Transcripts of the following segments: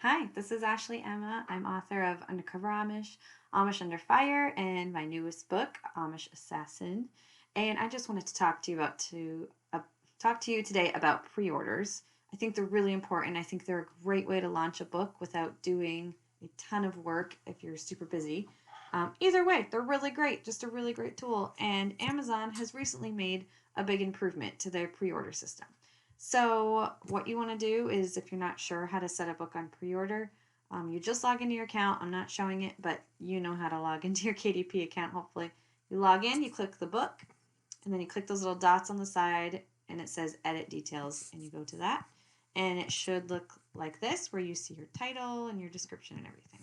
Hi, this is Ashley Emma. I'm author of Undercover Amish, Amish Under Fire, and my newest book, Amish Assassin. And I just wanted to talk to you today about pre-orders. I think they're really important. I think they're a great way to launch a book without doing a ton of work if you're super busy. Either way, they're really great, just a really great tool. And Amazon has recently made a big improvement to their pre-order system. So what you want to do is, if you're not sure how to set a book on pre-order, you just log into your account. I'm not showing it, but you know how to log into your KDP account, hopefully. You log in, you click the book, and then you click those little dots on the side, and it says Edit Details, and you go to that. And it should look like this, where you see your title and your description and everything.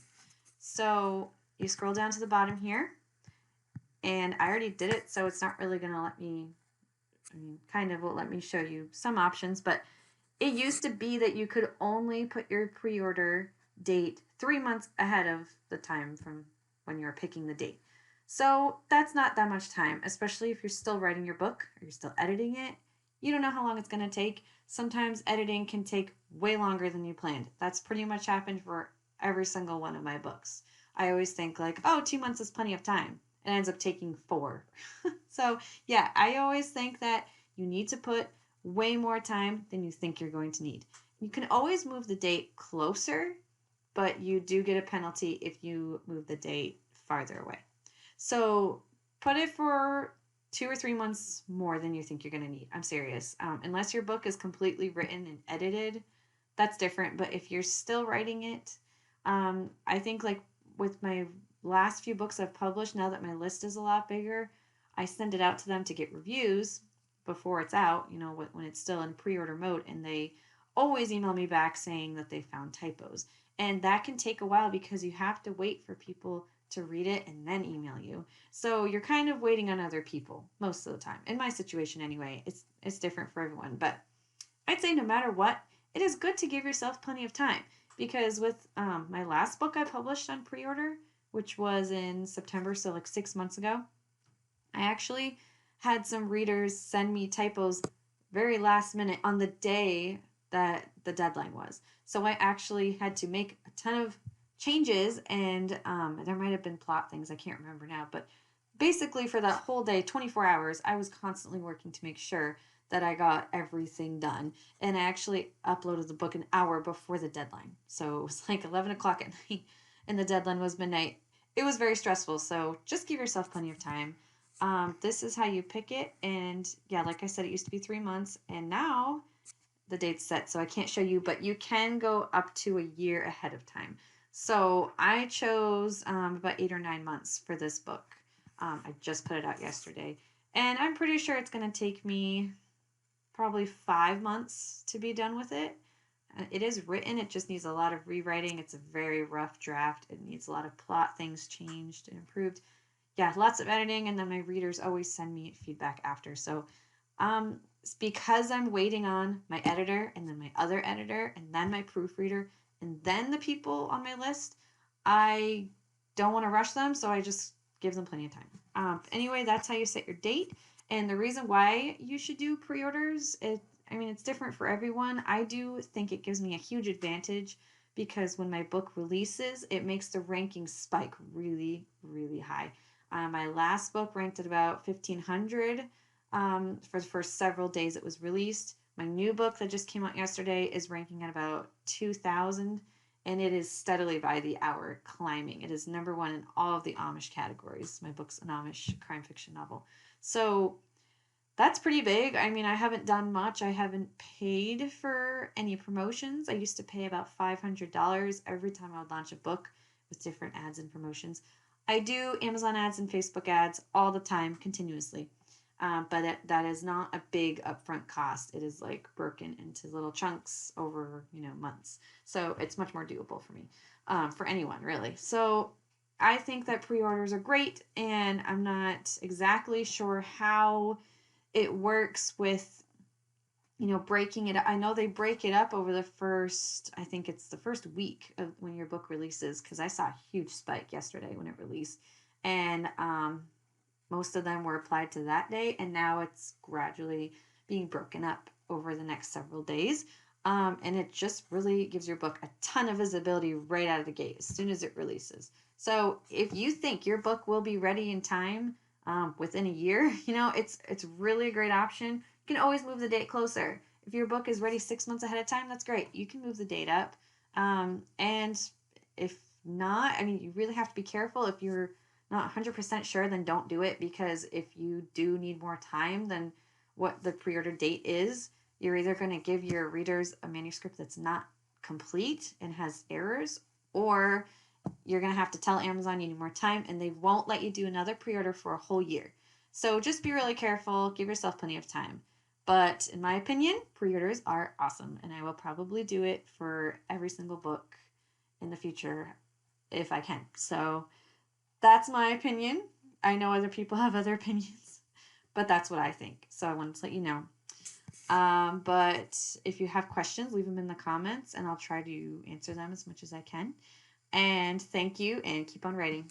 So you scroll down to the bottom here, and I already did it, so it's not really going to let me, kind of will let me show you some options, but it used to be that you could only put your pre-order date 3 months ahead of the time from when you're picking the date. So that's not that much time, especially if you're still writing your book or you're still editing it. You don't know how long it's going to take. Sometimes editing can take way longer than you planned. That's pretty much happened for every single one of my books. I always think like, oh, 2 months is plenty of time. It ends up taking 4. So yeah, I always think that you need to put way more time than you think you're going to need. You can always move the date closer, but you do get a penalty if you move the date farther away. So put it for 2 or 3 months more than you think you're going to need. I'm serious. Unless your book is completely written and edited, that's different. But if you're still writing it, I think like with my last few books I've published, now that my list is a lot bigger, I send it out to them to get reviews before it's out, when it's still in pre-order mode, and they always email me back saying that they found typos. And that can take a while because you have to wait for people to read it and then email you. So you're kind of waiting on other people most of the time. In my situation anyway, it's different for everyone, but I'd say no matter what, it is good to give yourself plenty of time because with my last book I published on pre-order, which was in September, so like 6 months ago, I actually had some readers send me typos very last minute on the day that the deadline was. So I actually had to make a ton of changes, and there might have been plot things, I can't remember now, but basically for that whole day, 24 hours, I was constantly working to make sure that I got everything done. And I actually uploaded the book an hour before the deadline. So it was like 11 o'clock at night, and the deadline was midnight. It was very stressful, so just give yourself plenty of time. This is how you pick it. And yeah, like I said, it used to be 3 months, and now the date's set, so I can't show you, but you can go up to a year ahead of time. So I chose about 8 or 9 months for this book. I just put it out yesterday, and I'm pretty sure it's going to take me probably 5 months to be done with it. It is written, it just needs a lot of rewriting. It's a very rough draft. It needs a lot of plot things changed and improved. Yeah, lots of editing, and then my readers always send me feedback after. So it's because I'm waiting on my editor and then my other editor and then my proofreader and then the people on my list, I don't want to rush them, so I just give them plenty of time. Anyway, that's how you set your date. And the reason why you should do pre-orders, it's different for everyone. I do think it gives me a huge advantage because when my book releases, it makes the rankings spike really, really high. My last book ranked at about 1,500 for the first several days it was released. My new book that just came out yesterday is ranking at about 2,000, and it is steadily by the hour climbing. It is number one in all of the Amish categories. My book's an Amish crime fiction novel. So that's pretty big. I haven't done much. I haven't paid for any promotions. I used to pay about $500 every time I would launch a book with different ads and promotions. I do Amazon ads and Facebook ads all the time, continuously. But that is not a big upfront cost. It is like broken into little chunks over months. So it's much more doable for me, for anyone really. So I think that pre-orders are great, and I'm not exactly sure how it works with breaking it up. I know they break it up over the first, I think it's the first week of when your book releases, because I saw a huge spike yesterday when it released, and most of them were applied to that day, and now it's gradually being broken up over the next several days. And it just really gives your book a ton of visibility right out of the gate as soon as it releases. So if you think your book will be ready in time within a year, it's really a great option. You can always move the date closer. If your book is ready 6 months ahead of time, that's great. You can move the date up. And if not, I mean, you really have to be careful. If you're not 100% sure, then don't do it, because if you do need more time than what the pre-order date is, you're either going to give your readers a manuscript that's not complete and has errors, or you're going to have to tell Amazon you need more time and they won't let you do another pre-order for a whole year. So just be really careful, give yourself plenty of time. But in my opinion, pre-orders are awesome, and I will probably do it for every single book in the future if I can. So that's my opinion. I know other people have other opinions, but that's what I think. So I wanted to let you know. But if you have questions, leave them in the comments and I'll try to answer them as much as I can. And thank you, and keep on writing.